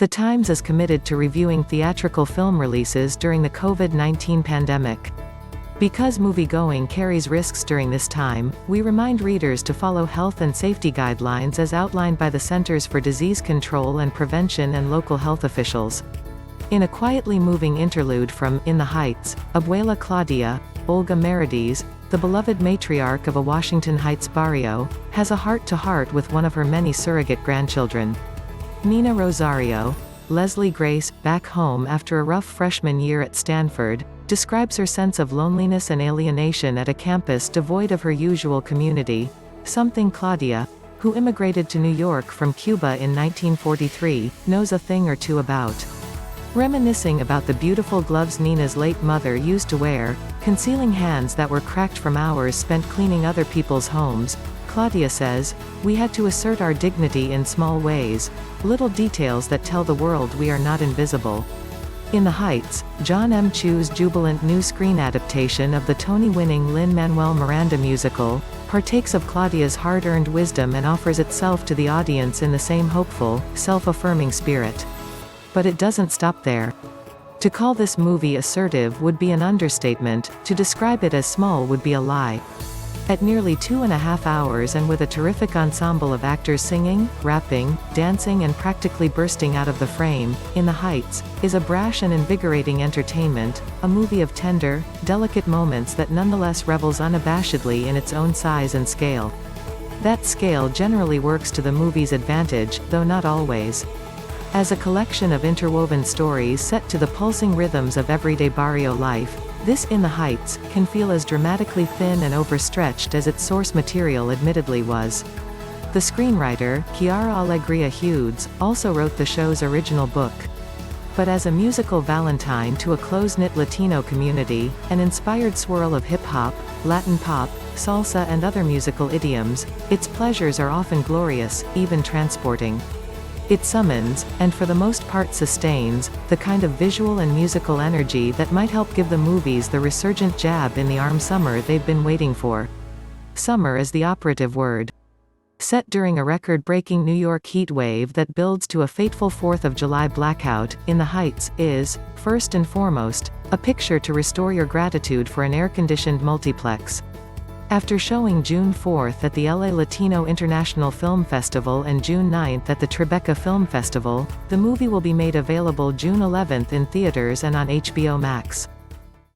The Times is committed to reviewing theatrical film releases during the COVID-19 pandemic. Because moviegoing carries risks during this time, we remind readers to follow health and safety guidelines as outlined by the Centers for Disease Control and Prevention and local health officials. In a quietly moving interlude from In the Heights, Abuela Claudia, Olga Merediz, the beloved matriarch of a Washington Heights barrio, has a heart-to-heart with one of her many surrogate grandchildren. Nina Rosario, Leslie Grace, back home after a rough freshman year at Stanford, describes her sense of loneliness and alienation at a campus devoid of her usual community, something Claudia, who immigrated to New York from Cuba in 1943, knows a thing or two about. Reminiscing about the beautiful gloves Nina's late mother used to wear, concealing hands that were cracked from hours spent cleaning other people's homes, Claudia says, "We had to assert our dignity in small ways, little details that tell the world we are not invisible." In the Heights, Jon M. Chu's jubilant new screen adaptation of the Tony-winning Lin-Manuel Miranda musical, partakes of Claudia's hard-earned wisdom and offers itself to the audience in the same hopeful, self-affirming spirit. But it doesn't stop there. To call this movie assertive would be an understatement, to describe it as small would be a lie. At nearly 2.5 hours and with a terrific ensemble of actors singing, rapping, dancing and practically bursting out of the frame, In the Heights is a brash and invigorating entertainment, a movie of tender, delicate moments that nonetheless revels unabashedly in its own size and scale. That scale generally works to the movie's advantage, though not always. As a collection of interwoven stories set to the pulsing rhythms of everyday barrio life, this In the Heights can feel as dramatically thin and overstretched as its source material admittedly was. The screenwriter, Quiara Alegría Hudes, also wrote the show's original book. But as a musical valentine to a close-knit Latino community, an inspired swirl of hip-hop, Latin pop, salsa and other musical idioms, its pleasures are often glorious, even transporting. It summons, and for the most part sustains, the kind of visual and musical energy that might help give the movies the resurgent jab in the arm summer they've been waiting for. Summer is the operative word. Set during a record-breaking New York heat wave that builds to a fateful 4th of July blackout, In the Heights is, first and foremost, a picture to restore your gratitude for an air-conditioned multiplex. After showing June 4th at the LA Latino International Film Festival and June 9th at the Tribeca Film Festival, the movie will be made available June 11th in theaters and on HBO Max.